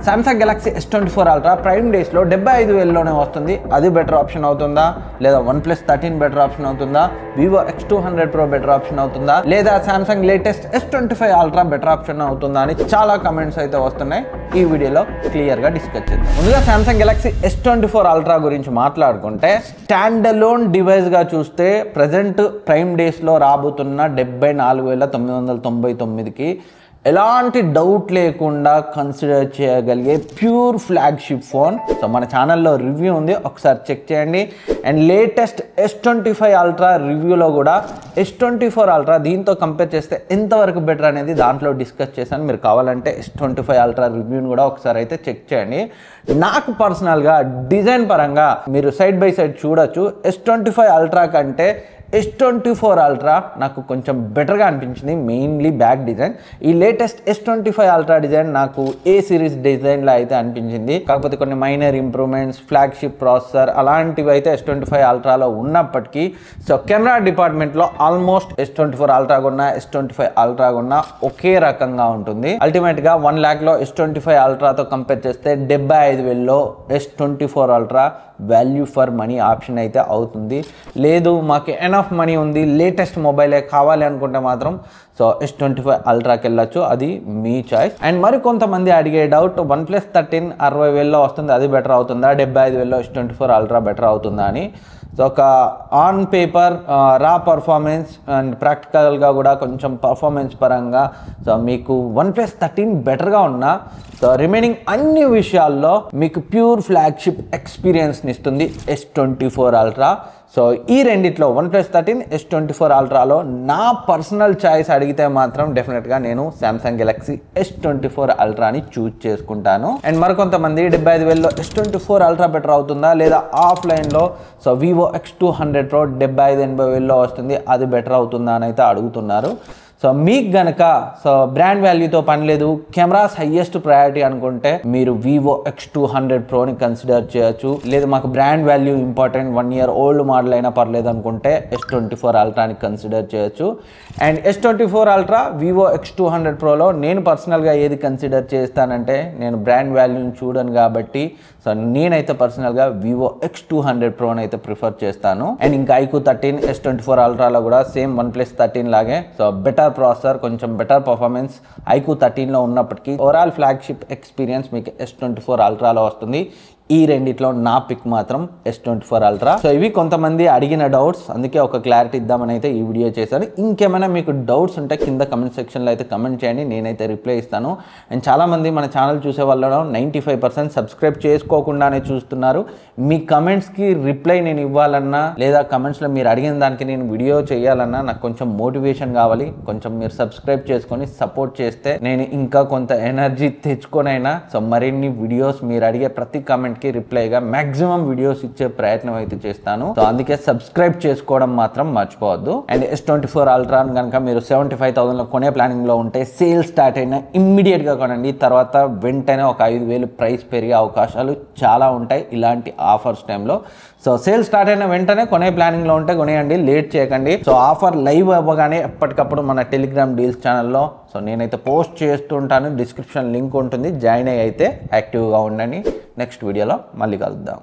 Samsung Galaxy S24 Ultra prime డేస్లో 75,000లోనే వస్తుంది. అది బెటర్ ఆప్షన్ అవుతుందా, లేదా OnePlus 13 బెటర్ ఆప్షన్ అవుతుందా, Vivo X200 Pro better option అవుతుందా, లేదా Samsung latest S25 Ultra better option అవుతుందా అని చాలా కమెంట్స్ అయితే వస్తున్నాయి. ఈ వీడియోలో క్లియర్గా డిస్కస్ చేద్దాం. ముందుగా Samsung Galaxy S24 Ultra గురించి మాట్లాడుకుంటే, స్టాండ్ అలోన్ డివైస్గా చూస్తే ప్రజెంట్ ప్రైమ్ డేస్లో రాబోతున్న 74,999కి ఎలాంటి డౌట్ లేకుండా కన్సిడర్ చేయగలిగే ప్యూర్ ఫ్లాగ్షిప్ ఫోన్. సో మన ఛానల్లో రివ్యూ ఉంది, ఒకసారి చెక్ చేయండి. అండ్ లేటెస్ట్ S25 Ultra రివ్యూలో కూడా S24 Ultra దీంతో కంపేర్ చేస్తే ఎంతవరకు బెటర్ అనేది దాంట్లో డిస్కస్ చేశాను. మీరు కావాలంటే S25 Ultra రివ్యూని కూడా ఒకసారి అయితే చెక్ చేయండి. నాకు పర్సనల్గా డిజైన్ పరంగా మీరు సైడ్ బై సైడ్ చూడొచ్చు. S25 Ultra కంటే S24 Ultra నాకు కొంచెం బెటర్గా అనిపించింది, మెయిన్లీ బ్యాక్ డిజైన్. ఈ లేటెస్ట్ S25 Ultra డిజైన్ నాకు ఏ సిరీస్ డిజైన్లో అయితే అనిపించింది. కాకపోతే కొన్ని మైనర్ ఇంప్రూవ్మెంట్స్, ఫ్లాగ్షిప్ ప్రాసెసర్ అలాంటివి అయితే S25 Ultraలో ఉన్నప్పటికీ, సో కెమెరా డిపార్ట్మెంట్లో ఆల్మోస్ట్ S24 Ultra కొన్నా S25 Ultra కొన్నా ఒకే రకంగా ఉంటుంది. అల్టిమేట్గా 1 lakhలో S25 Ultraతో కంపేర్ చేస్తే 75,000లో S24 Ultra value for money option అయితే అవుతుంది. లేదు మాకు ఎనఫ్ మనీ ఉంది, లేటెస్ట్ మొబైలే కావాలి అనుకుంటే మాత్రం సో S25 Ultraకి వెళ్ళొచ్చు, అది మీ చాయిస్. అండ్ మరి కొంతమంది అడిగే డౌట్, OnePlus 13 60,000లో వస్తుంది, అది బెటర్ అవుతుందా, 75,000లో S24 Ultra బెటర్ అవుతుందా అని. సో ఒక ఆన్ పేపర్ రా పర్ఫార్మెన్స్ అండ్ ప్రాక్టికల్గా కూడా కొంచెం పర్ఫార్మెన్స్ పరంగా సో మీకు OnePlus 13 బెటర్గా ఉన్నా, సో రిమైనింగ్ అన్ని విషయాల్లో మీకు ప్యూర్ ఫ్లాగ్షిప్ ఎక్స్పీరియన్స్ని ఇస్తుంది S24 Ultra. సో ఈ రెండిట్లో OnePlus 13, S24 Ultraలో నా పర్సనల్ చాయిస్ అడిగితే మాత్రం డెఫినెట్గా నేను Samsung Galaxy S24 Ultraని చూజ్ చేసుకుంటాను. అండ్ మరికొంతమంది 75,000లో S24 Ultra బెటర్ అవుతుందా, లేదా ఆఫ్లైన్లో సో Vivo X200 Pro 75,000-80,000లో వస్తుంది, అది బెటర్ అవుతుందా అని అయితే అడుగుతున్నారు. సో మీకు గనక సో బ్రాండ్ వాల్యూతో పని లేదు, కెమెరాస్ హైయెస్ట్ ప్రయారిటీ అనుకుంటే మీరు Vivo X200 Proని కన్సిడర్ చేయొచ్చు. లేదు మాకు brand value important, 1 year old model అయినా పర్లేదు అనుకుంటే S24 Ultraని కన్సిడర్ చేయొచ్చు. And S24 Ultra, Vivo X200 Proలో నేను పర్సనల్గా ఏది కన్సిడర్ చేస్తానంటే, నేను బ్రాండ్ వాల్యూని చూడను కాబట్టి సో నేనైతే పర్సనల్గా Vivo X200 Proని అయితే ప్రిఫర్ చేస్తాను. అండ్ ఇంకా iQOO 13 S24 Ultraలో కూడా సేమ్ OnePlus 13 లాగే సో బెటర్ ప్రాసెసర్, కొంచెం బెటర్ పర్ఫార్మెన్స్ iQOO 13లో ఉన్నప్పటికీ ఓవరాల్ ఫ్లాగ్షిప్ ఎక్స్పీరియన్స్ మీకు S24 Ultraలో వస్తుంది. ఈ రెండిట్లో నా పిక్ మాత్రం S24 Ultra. సో ఇవి కొంతమంది అడిగిన డౌట్స్, అందుకే ఒక క్లారిటీ ఇద్దామని అయితే ఈ వీడియో చేశాను. ఇంకేమైనా మీకు డౌట్స్ ఉంటే కింద కమెంట్ సెక్షన్లో అయితే కమెంట్ చేయండి, నేనైతే రిప్లై ఇస్తాను. అండ్ చాలామంది మన ఛానల్ చూసే వాళ్ళు 95% సబ్స్క్రైబ్ చేసుకోకుండానే చూస్తున్నారు. మీ కమెంట్స్కి రిప్లై నేను ఇవ్వాలన్నా, లేదా కమెంట్స్లో మీరు అడిగిన దానికి నేను వీడియో చేయాలన్నా నాకు కొంచెం మోటివేషన్ కావాలి. కొంచెం మీరు సబ్స్క్రైబ్ చేసుకొని సపోర్ట్ చేస్తే నేను ఇంకా కొంత ఎనర్జీ తెచ్చుకొనైనా సో మరిన్ని వీడియోస్, మీరు అడిగే ప్రతి కమెంట్ కి రిప్లైగా మాక్సిమం వీడియోస్ ఇచ్చే ప్రయత్నం అయితే చేస్తాను. సో అందుకే సబ్స్క్రైబ్ చేసుకోవడం మాత్రం మర్చిపోవద్దు. అండ్ S24 Ultra కనుక మీరు 75,000లో కొనే ప్లానింగ్ లో ఉంటే సేల్ స్టార్ట్ అయినా ఇమ్మీడియట్ గా కొనండి. తర్వాత వెంటనే ఒక 5,000 ప్రైస్ పెరిగే అవకాశాలు చాలా ఉంటాయి ఇలాంటి ఆఫర్స్ టైంలో. సో సేల్ స్టార్ట్ అయిన వెంటనే కొనే ప్లానింగ్ లో ఉంటే కొనేయండి, లేట్ చేయకండి. సో ఆఫర్ లైవ్ అవ్వగానే ఎప్పటికప్పుడు మన టెలిగ్రామ్ డీల్స్ ఛానల్లో సో నేనైతే పోస్ట్ చేస్తుంటాను, డిస్క్రిప్షన్ లింక్ ఉంటుంది, జాయిన్ అయ్యి అయితే యాక్టివ్గా ఉండండి. నెక్స్ట్ వీడియోలో మళ్ళీ కలుద్దాం.